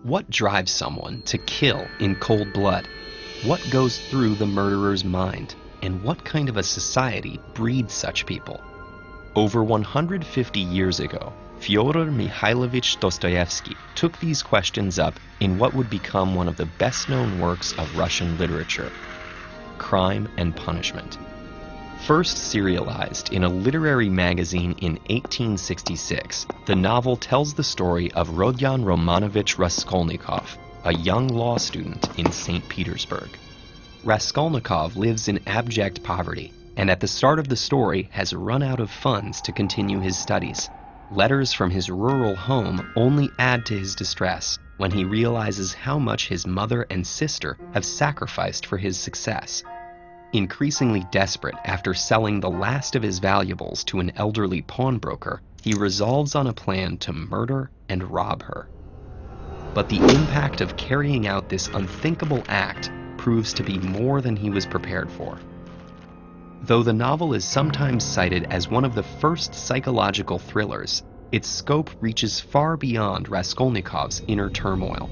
What drives someone to kill in cold blood? What goes through the murderer's mind? And what kind of a society breeds such people? Over 150 years ago, Fyodor Mikhailovich Dostoevsky took these questions up in what would become one of the best-known works of Russian literature, Crime and Punishment. First serialized in a literary magazine in 1866, the novel tells the story of Rodion Romanovich Raskolnikov, a young law student in St. Petersburg. Raskolnikov lives in abject poverty, and at the start of the story has run out of funds to continue his studies. Letters from his rural home only add to his distress when he realizes how much his mother and sister have sacrificed for his success. Increasingly desperate after selling the last of his valuables to an elderly pawnbroker, he resolves on a plan to murder and rob her. But the impact of carrying out this unthinkable act proves to be more than he was prepared for. Though the novel is sometimes cited as one of the first psychological thrillers, its scope reaches far beyond Raskolnikov's inner turmoil.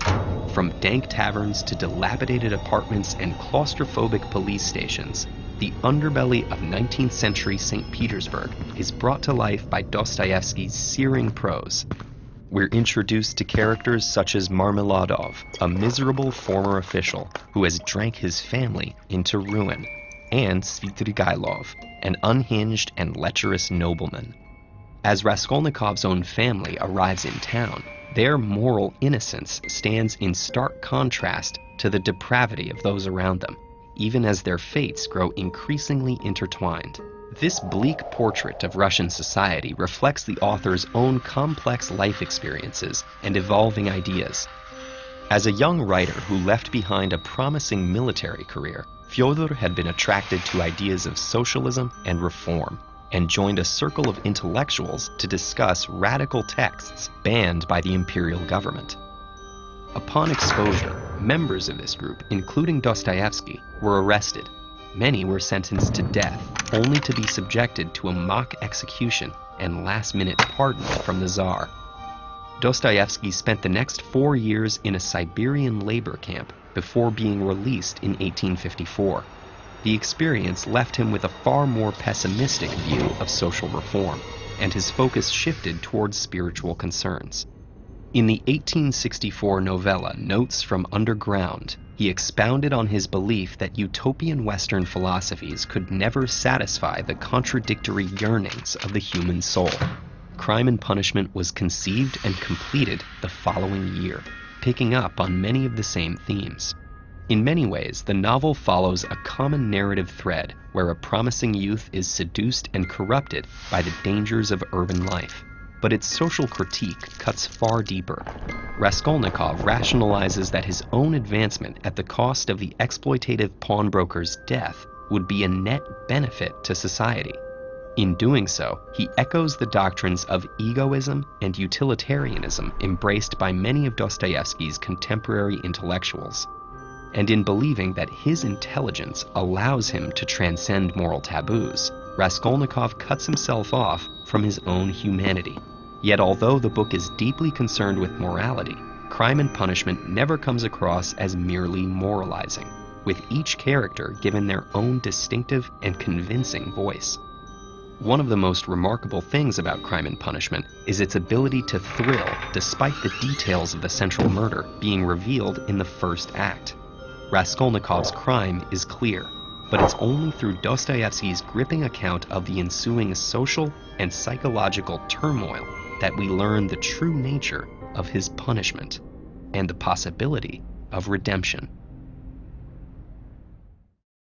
From dank taverns to dilapidated apartments and claustrophobic police stations, the underbelly of 19th century St. Petersburg is brought to life by Dostoevsky's searing prose. We're introduced to characters such as Marmeladov, a miserable former official who has drank his family into ruin, and Svidrigailov, an unhinged and lecherous nobleman. As Raskolnikov's own family arrives in town, their moral innocence stands in stark contrast to the depravity of those around them, even as their fates grow increasingly intertwined. This bleak portrait of Russian society reflects the author's own complex life experiences and evolving ideas. As a young writer who left behind a promising military career, Fyodor had been attracted to ideas of socialism and reform, and joined a circle of intellectuals to discuss radical texts banned by the imperial government. Upon exposure, members of this group, including Dostoevsky, were arrested. Many were sentenced to death, only to be subjected to a mock execution and last-minute pardon from the Tsar. Dostoevsky spent the next 4 years in a Siberian labor camp before being released in 1854. The experience left him with a far more pessimistic view of social reform, and his focus shifted towards spiritual concerns. In the 1864 novella Notes from Underground, he expounded on his belief that utopian Western philosophies could never satisfy the contradictory yearnings of the human soul. Crime and Punishment was conceived and completed the following year, picking up on many of the same themes. In many ways, the novel follows a common narrative thread where a promising youth is seduced and corrupted by the dangers of urban life. But its social critique cuts far deeper. Raskolnikov rationalizes that his own advancement at the cost of the exploitative pawnbroker's death would be a net benefit to society. In doing so, he echoes the doctrines of egoism and utilitarianism embraced by many of Dostoevsky's contemporary intellectuals. And in believing that his intelligence allows him to transcend moral taboos, Raskolnikov cuts himself off from his own humanity. Yet although the book is deeply concerned with morality, Crime and Punishment never comes across as merely moralizing, with each character given their own distinctive and convincing voice. One of the most remarkable things about Crime and Punishment is its ability to thrill despite the details of the central murder being revealed in the first act. Raskolnikov's crime is clear, but it's only through Dostoevsky's gripping account of the ensuing social and psychological turmoil that we learn the true nature of his punishment and the possibility of redemption.